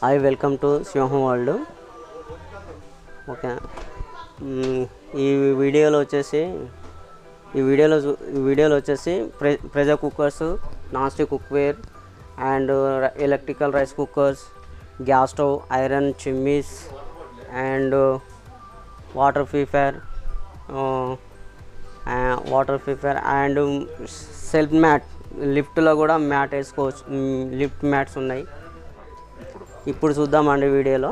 Hi welcome to Simham world. Okay, ఈ వీడియోలో వచ్చేసి pressure cookers, non stick cookware and electrical rice cookers, gas stove, iron chimneys and water purifier and self mat. లిఫ్ట్లో కూడా mat వేసుకోవచ్చు, lift mats ఉన్నాయి. ఇప్పుడు చూద్దామండి వీడియోలో.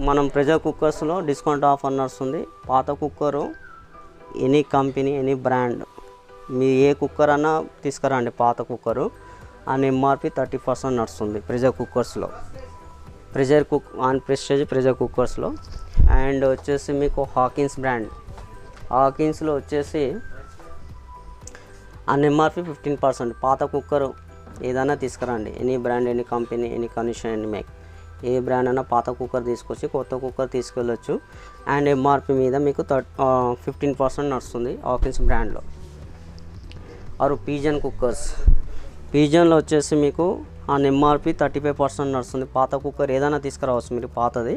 మనం ప్రెషర్ కుక్కర్స్లో డిస్కౌంట్ ఆఫర్ నడుస్తుంది. పాత cooker any company, any brand, మీ ఏ కుక్కర్ అన్నా తీసుకురండి. పాత కుక్కరు అని ఎంఆర్పి 30% నడుస్తుంది ప్రెషర్ కుక్కర్స్లో, ప్రెస్టేజ్ ప్రెషర్ కుక్కర్స్లో. అండ్ వచ్చేసి మీకు హాకిన్స్ బ్రాండ్, హాకిన్స్లో వచ్చేసి అని ఎంఆర్పి 15%. పాత కుక్కరు ఏదైనా తీసుకురండి, any brand, any company, any condition, any make, ఏ బ్రాండ్ అయినా పాత కుక్కర్ తీసుకొచ్చి కొత్త కుక్కర్ తీసుకెళ్ళొచ్చు. అండ్ ఎంఆర్పి మీద మీకు 15% నడుస్తుంది హాకిన్స్ బ్రాండ్లో. ఆరు పీజన్ కుక్కర్స్, పీజన్లో వచ్చేసి మీకు ఆ ఎంఆర్పి 35% నడుస్తుంది. పాత కుక్కర్ ఏదైనా తీసుకురావచ్చు మీరు, పాతది,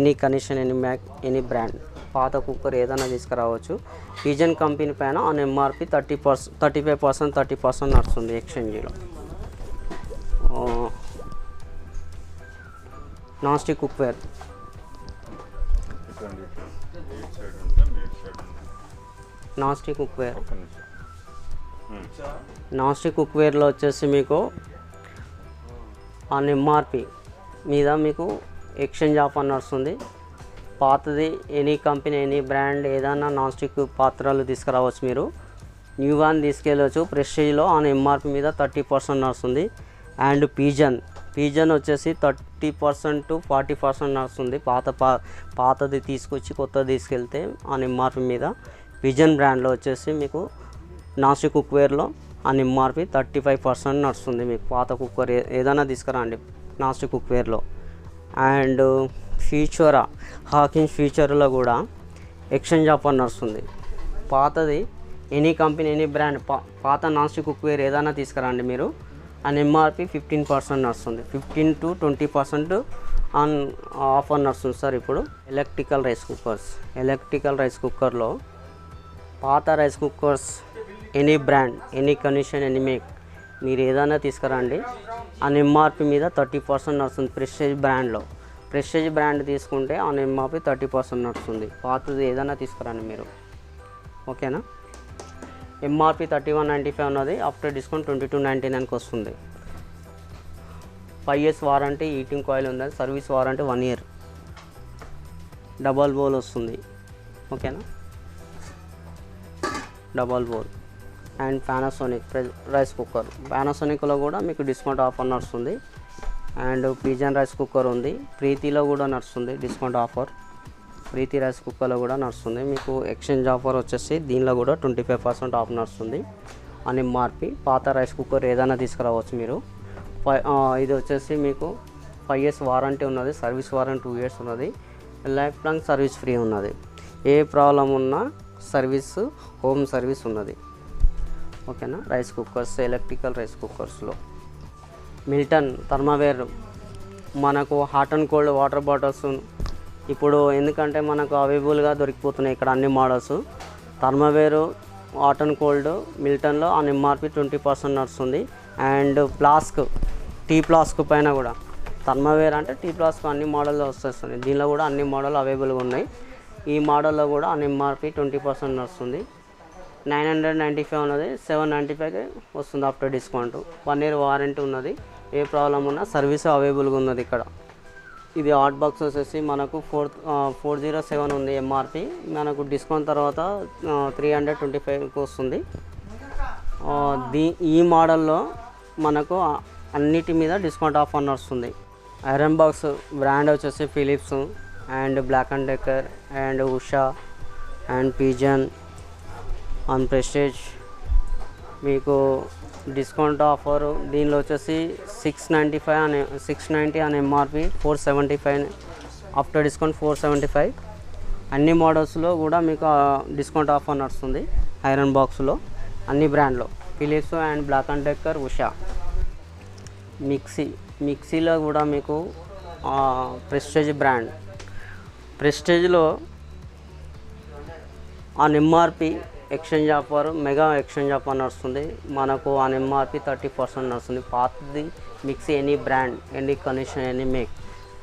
any condition, any make, any brand, పాత కుక్కర్ ఏదైనా తీసుకురావచ్చు. పీజన్ కంపెనీ పైన ఆ ఎంఆర్పి 30% నడుస్తుంది ఎక్స్చేంజ్లో. Non stick cookware, non stick కుక్వేర్లో వచ్చేసి మీకు ఆ ఎంఆర్పి మీద మీకు ఎక్స్చేంజ్ ఆఫర్ నడుస్తుంది. పాతది ఎనీ కంపెనీ, ఎనీ బ్రాండ్ ఏదైనా నాన్ స్టిక్ పాత్రలు తీసుకురావచ్చు మీరు, న్యూ వన్ తీసుకెళ్ళవచ్చు. ప్రెస్టేజ్లో ఆ ఎంఆర్పి మీద 30% నడుస్తుంది. అండ్ పీజన్ వచ్చేసి 30% to 40% నడుస్తుంది. పాతది తీసుకొచ్చి కొత్తది తీసుకెళ్తే ఆ ఎంఆర్పి మీద. పీజన్ బ్రాండ్లో వచ్చేసి మీకు నాన్ స్టిక్ కుక్వేర్లో ఆ ఎంఆర్పి 35% నడుస్తుంది. మీకు పాత కుక్కర్ ఏదైనా తీసుకురండి నాన్ స్టిక్ కుక్వేర్లో. అండ్ హాకిన్స్ ఫ్యూచర్లో కూడా ఎక్స్చేంజ్ ఆఫర్ నడుస్తుంది. పాతది ఎనీ కంపెనీ, ఎనీ బ్రాండ్, పాత నాన్ స్టిక్ కుక్వేర్ ఏదైనా తీసుకురండి మీరు, అండ్ ఎంఆర్పి 15% నడుస్తుంది. 15 to 20% ఆన్ ఆఫర్ నడుస్తుంది సార్. ఇప్పుడు ఎలక్ట్రికల్ రైస్ కుక్కర్లో పాత rice cookers any brand, any condition, any make, మీరు ఏదైనా తీసుకురండి, ఆన్ ఎంఆర్పి మీద 30% నడుస్తుంది. ప్రెస్టేజ్ బ్రాండ్ తీసుకుంటే ఆన్ ఎంఆర్పి 30% నడుస్తుంది. పాతది ఏదైనా తీసుకురండి మీరు, ఓకేనా. ఎంఆర్పి 3195 ఉన్నది, ఆఫ్టర్ డిస్కౌంట్ 2299కి వస్తుంది. 5 years వారంటీ, హీటింగ్ కాయిల్ ఉంది, service warranty 1 year, double bowl వస్తుంది, ఓకేనా, double bowl. And Panasonic rice cooker, పానాసోనిక్లో కూడా మీకు డిస్కౌంట్ ఆఫర్ నడుస్తుంది. అండ్ పీజన్ రైస్ కుక్కర్ ఉంది, ప్రీతిలో కూడా నడుస్తుంది డిస్కౌంట్ ఆఫర్. ప్రీతి రైస్ కుక్కర్లో కూడా నడుస్తుంది. మీకు ఎక్స్చేంజ్ ఆఫర్ వచ్చేసి దీనిలో కూడా 25% ఆఫ్ నడుస్తుంది అని ఎంఆర్పి. పాత రైస్ కుక్కర్ ఏదైనా తీసుకురావచ్చు మీరు. ఇది వచ్చేసి మీకు 5 years వారంటీ ఉన్నది, సర్వీస్ వారంటీ 2 years ఉన్నది. లైఫ్ లాంగ్ సర్వీస్ ఫ్రీ ఉన్నది. ఏ ప్రాబ్లం ఉన్నా సర్వీస్, హోమ్ సర్వీస్ ఉన్నది. ఓకేనా. రైస్ కుక్కర్స్, ఎలక్ట్రికల్ రైస్ కుక్కర్స్లో మిల్టన్ థర్మావేర్, మనకు hot and cold water bottles ఇప్పుడు ఎందుకంటే మనకు అవైలబుల్గా దొరికిపోతున్నాయి ఇక్కడ అన్ని models. Thermoware hot and cold మిల్టన్లో ఆన్ ఎంఆర్పి 20% నడుస్తుంది. అండ్ ఫ్లాస్క్, టీ ఫ్లాస్క్ పైన కూడా థర్మావేర్ అంటే టీ ఫ్లాస్క్ అన్ని మోడల్లో వస్తుంది. దీనిలో కూడా అన్ని మోడల్ అవైలబుల్గా ఉన్నాయి. ఈ మోడల్లో కూడా ఆన్ ఎంఆర్పి 20% నడుస్తుంది. 995 ఉన్నది, 795 వస్తుంది ఆఫ్టర్ డిస్కౌంట్. 1 year వారంటీ ఉన్నది. ఏ ప్రాబ్లం ఉన్నా సర్వీస్ అవైలబుల్గా ఉన్నది ఇక్కడ. ఇది హాట్ బాక్స్ వచ్చేసి మనకు 407 ఉంది ఎంఆర్పి. మనకు డిస్కౌంట్ తర్వాత 325కి వస్తుంది. ఈ మోడల్లో మనకు అన్నిటి మీద డిస్కౌంట్ ఆఫర్ నడుస్తుంది. ఐరన్ బాక్స్ బ్రాండ్ వచ్చేసి Philips and Black and Decker and Usha and Pigeon and Prestige. మీకు డిస్కౌంట్ ఆఫర్ దీనిలో వచ్చేసి 690 అని ఎంఆర్పి, 475 ఆఫ్టర్ డిస్కౌంట్ 475. అన్ని మోడల్స్లో కూడా మీకు డిస్కౌంట్ ఆఫర్ నడుస్తుంది. ఐరన్ బాక్స్లో అన్ని బ్రాండ్లో Philips and Black and Decker, Usha. మిక్సీలో కూడా మీకు ప్రెస్టేజ్ బ్రాండ్. ప్రెస్టేజ్లో on MRP exchange offer, mega exchange offer నడుస్తుంది. మనకు ఆన్ ఎంఆర్పి 30% నడుస్తుంది. పాతది mixie, any brand, any condition, any make,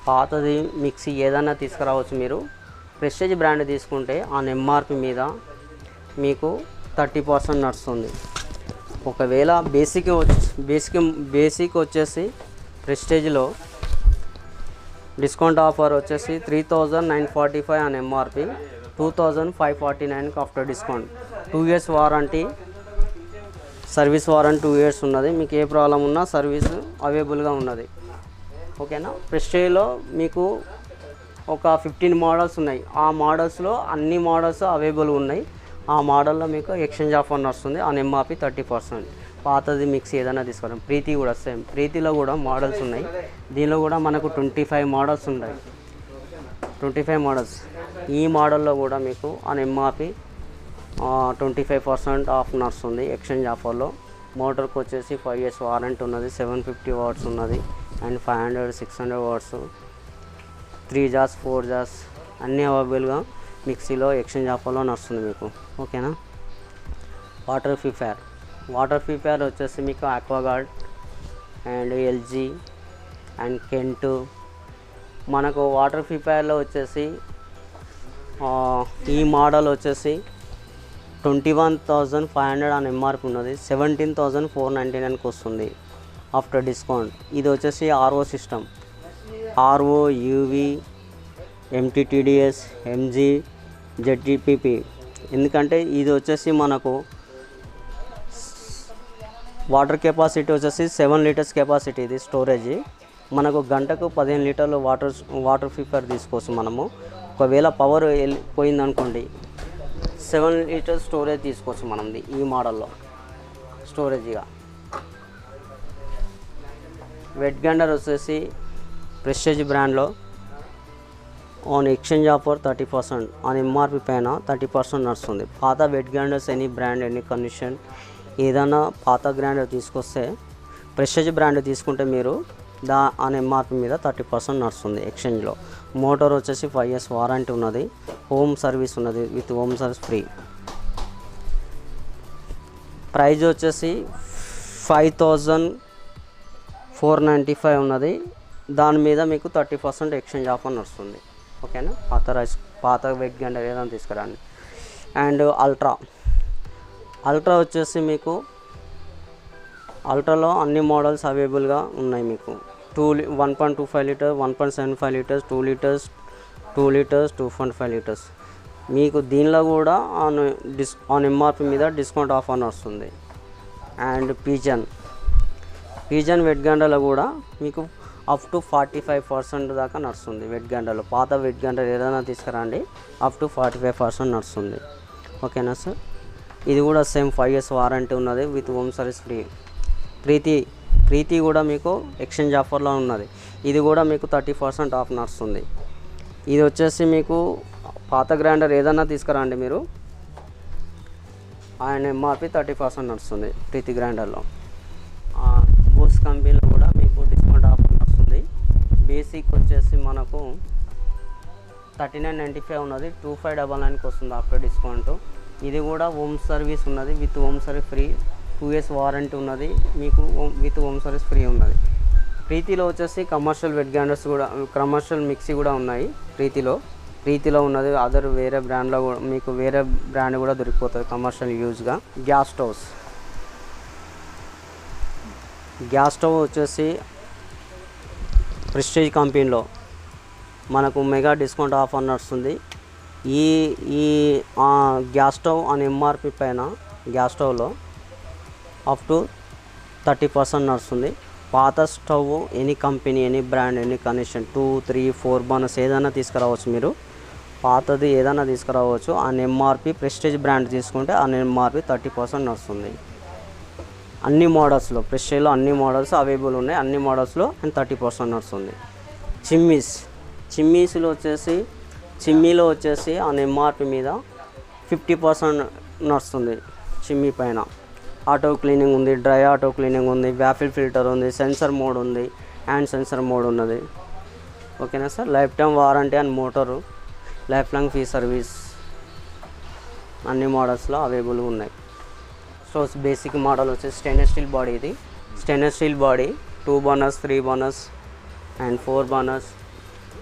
పాతది మిక్సీ ఏదైనా తీసుకురావచ్చు మీరు. ప్రెస్టేజ్ బ్రాండ్ తీసుకుంటే ఆన్ ఎంఆర్పి మీద మీకు 30% నడుస్తుంది. ఒకవేళ బేసిక్ వచ్చేసి ప్రెస్టేజ్లో డిస్కౌంట్ ఆఫర్ వచ్చేసి 3945 on MRP, 2549 after discount. 2 years warranty, service warranty 2 years ఉన్నది. మీకు ఏ ప్రాబ్లం ఉన్నా సర్వీస్ అవైలబుల్గా ఉన్నది. ఓకేనా. ప్రెస్టేజ్లో మీకు ఒక 15 మోడల్స్ ఉన్నాయి. ఆ మోడల్స్లో అన్ని మోడల్స్ అవైలబుల్ ఉన్నాయి. ఆ మోడల్లో మీకు ఎక్స్చేంజ్ ఆఫర్ వస్తుంది ఆన్ ఎంఆర్పి 30%. పాతది మిక్సీ ఏదైనా తీసుకోవడం. ప్రీతి కూడా సేమ్, ప్రీతిలో కూడా మోడల్స్ ఉన్నాయి. దీనిలో కూడా మనకు 25 మోడల్స్ ఉన్నాయి. 25 మోడల్స్. ఈ మోడల్లో కూడా మీకు ఆన్ ఎంఆర్పి 25% ఆఫ్ నడుస్తుంది ఎక్స్చేంజ్ ఆఫర్లో. మోటార్కి వచ్చేసి 5 years వారంటీ ఉన్నది. 750 watts ఉన్నది అండ్ 500, 600 watts, 3 jars, 4 jars అన్నీ అవైలబుల్గా మిక్సీలో ఎక్స్చేంజ్ ఆఫర్లో నడుస్తుంది మీకు. ఓకేనా. వాటర్ ప్యూరిఫైయర్ వచ్చేసి మీకు Aquaguard and LG and Kent. మనకు వాటర్ ప్యూరిఫైయర్లో వచ్చేసి ఈ మోడల్ వచ్చేసి 21,500 ఆన్ ఎంఆర్పి ఉన్నది. 17,499కి వస్తుంది ఆఫ్టర్ డిస్కౌంట్. ఇది వచ్చేసి RO system, RO, UV, MTTDS, MG, ZGPP. ఎందుకంటే ఇది వచ్చేసి మనకు వాటర్ కెపాసిటీ వచ్చేసి 7 liters కెపాసిటీ. ఇది స్టోరేజ్. మనకు గంటకు 15 లీటర్లు వాటర్ ప్యూరిఫైయర్ తీసుకోవచ్చు మనము. ఒకవేళ పవర్ పోయిందనుకోండి 7 liters స్టోరేజ్ తీసుకోవచ్చు మనది ఈ మోడల్లో స్టోరేజ్గా. వెట్ గ్రైండర్ వచ్చేసి ప్రెస్టేజ్ బ్రాండ్లో on exchange offer 30%, on MRP పైన 30% నడుస్తుంది. పాత wet grinders, any brand, any condition, ఏదైనా పాత గ్రైండర్ తీసుకొస్తే ప్రెస్టేజ్ బ్రాండ్ తీసుకుంటే మీరు ఆన్ ఎంఆర్పి మీద 30% నడుస్తుంది ఎక్స్చేంజ్లో. మోటార్ వచ్చేసి 5 years వారంటీ ఉన్నది. హోమ్ సర్వీస్ ఉన్నది, with home service free. Price వచ్చేసి 5,495 ఉన్నది. దాని మీద మీకు 30% ఎక్స్చేంజ్ ఆఫర్ నడుస్తుంది. ఓకేనా. పాత వెట్ గ్రైండర్ ఏదైనా తీసుకురండి. అండ్ అల్ట్రా వచ్చేసి మీకు అల్ట్రాలో అన్ని మోడల్స్ అవైలబుల్గా ఉన్నాయి మీకు. 1.25 liters, 1.75 liters, 2 liters, 2 liters, 2.5 liters. మీకు దీనిలో కూడా ఆన్ ఎంఆర్పి మీద డిస్కౌంట్ ఆఫర్ వస్తుంది. అండ్ పిజన్ వెట్ గ్రైండర్లో కూడా మీకు అప్ టు 45% దాకా నడుస్తుంది వెట్ గ్రైండర్లో. పాత వెట్ గ్రైండర్ ఏదైనా తీసుకురండి, అప్ టు 45% నడుస్తుంది. ఓకేనా సార్. ఇది కూడా సేమ్ 5 years వారంటీ ఉన్నది, విత్ హోమ్ సర్వీస్ ఫ్రీ. ప్రీతి కూడా మీకు ఎక్స్చేంజ్ ఆఫర్లో ఉన్నది. ఇది కూడా మీకు 30% ఆఫ్ నడుస్తుంది. ఇది వచ్చేసి మీకు పాత గ్రైండర్ ఏదన్నా తీసుకురండి మీరు, ఆయన ఎంఆర్పి 30% నడుస్తుంది ప్రీతి గ్రైండర్లో. బూస్ కంపెనీలో కూడా మీకు డిస్కౌంట్ ఆఫర్ నడుస్తుంది. బేసిక్ వచ్చేసి మనకు 3995 ఉన్నది, 2599కి వస్తుంది ఆఫ్టర్ డిస్కౌంట్. ఇది కూడా హోమ్ సర్వీస్ ఉన్నది, with home service free, 2 years warranty ఉన్నది మీకు, విత్ హోమ్ సర్వీస్ ఫ్రీ ఉన్నది. ప్రీతిలో వచ్చేసి కమర్షియల్ వెట్ గ్రైండర్స్ కూడా, కమర్షియల్ మిక్సీ కూడా ఉన్నాయి ప్రీతిలో ఉన్నది. అదర్ వేరే బ్రాండ్లో కూడా మీకు వేరే బ్రాండ్ కూడా దొరికిపోతుంది కమర్షియల్ యూజ్గా. గ్యాస్ స్టవ్ వచ్చేసి ప్రెస్టీజ్ కంపెనీలో మనకు మెగా డిస్కౌంట్ ఆఫర్ నడుస్తుంది. ఈ గ్యాస్ స్టవ్ అని ఎంఆర్పి పైన గ్యాస్ స్టవ్లో అప్ టు 30% నడుస్తుంది. పాత stove any company, any brand, any connection 2, 3, 4 burners ఏదైనా తీసుకురావచ్చు మీరు, పాతది ఏదైనా తీసుకురావచ్చు. ఆ ఎంఆర్పి ప్రెస్టీజ్ బ్రాండ్ తీసుకుంటే ఆ ఎంఆర్పి 30% నడుస్తుంది. అన్ని మోడల్స్లో, ప్రెస్టీజ్లో అన్ని మోడల్స్ అవైలబుల్ ఉన్నాయి, అన్ని మోడల్స్లో 30% నడుస్తుంది. చిమ్మీలో వచ్చేసి ఆ ఎంఆర్పి మీద 50% నడుస్తుంది. చిమ్మీ పైన ఆటో క్లీనింగ్ ఉంది, డ్రై ఆటో క్లీనింగ్ ఉంది, వ్యాఫిల్ ఫిల్టర్ ఉంది, సెన్సర్ మోడ్ ఉంది, హ్యాండ్ సెన్సర్ మోడ్ ఉన్నది. ఓకేనా sir. Life time warranty and motor, life long free service అన్ని మోడల్స్లో అవైలబుల్గా ఉన్నాయి. సో బేసిక్ మోడల్ వచ్చేసి స్టెయిన్లెస్ స్టీల్ బాడీ. ఇది stainless steel body, 2 burners, 3 burners and 4 burners.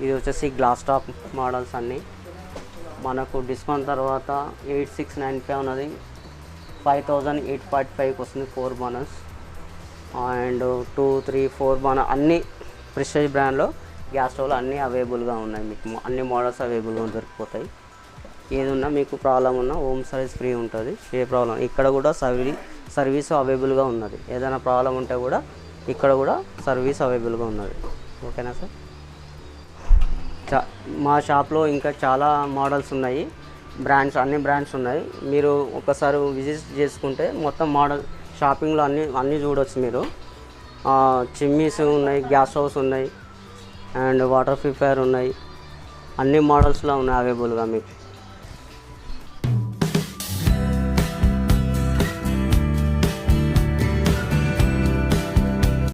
ఇది వచ్చేసి గ్లాస్ టాప్ మోడల్స్ అన్నీ. మనకు డిస్కౌంట్ తర్వాత 8695 ఉన్నది, 5845కి వస్తుంది 4 బర్నర్స్. అండ్ 2, 3, 4 బర్నర్ అన్నీ ప్రెస్టీజ్ బ్రాండ్లో గ్యాస్ స్టవ్లో అన్నీ అవైలబుల్గా ఉన్నాయి మీకు, అన్ని మోడల్స్ అవైలబుల్గా దొరికిపోతాయి. ఏదున్నా మీకు ప్రాబ్లం ఉన్నా హోమ్ సర్వీస్ ఫ్రీ ఉంటుంది, ఏ ప్రాబ్లం. ఇక్కడ కూడా సర్వీస్ అవైలబుల్గా ఉన్నది, ఏదైనా ప్రాబ్లం ఉంటే కూడా ఇక్కడ కూడా సర్వీస్ అవైలబుల్గా ఉన్నది. ఓకేనా సార్. మా షాప్లో ఇంకా చాలా మోడల్స్ ఉన్నాయి, బ్రాండ్స్, అన్ని బ్రాండ్స్ ఉన్నాయి. మీరు ఒకసారి విజిట్ చేసుకుంటే మొత్తం మోడల్ షాపింగ్లో అన్నీ చూడవచ్చు మీరు. చిమ్మీస్ ఉన్నాయి, గ్యాస్ స్టవ్స్ ఉన్నాయి అండ్ వాటర్ ప్యూరిఫైయర్ ఉన్నాయి, అన్ని మోడల్స్లో ఉన్నాయి అవైలబుల్గా మీకు.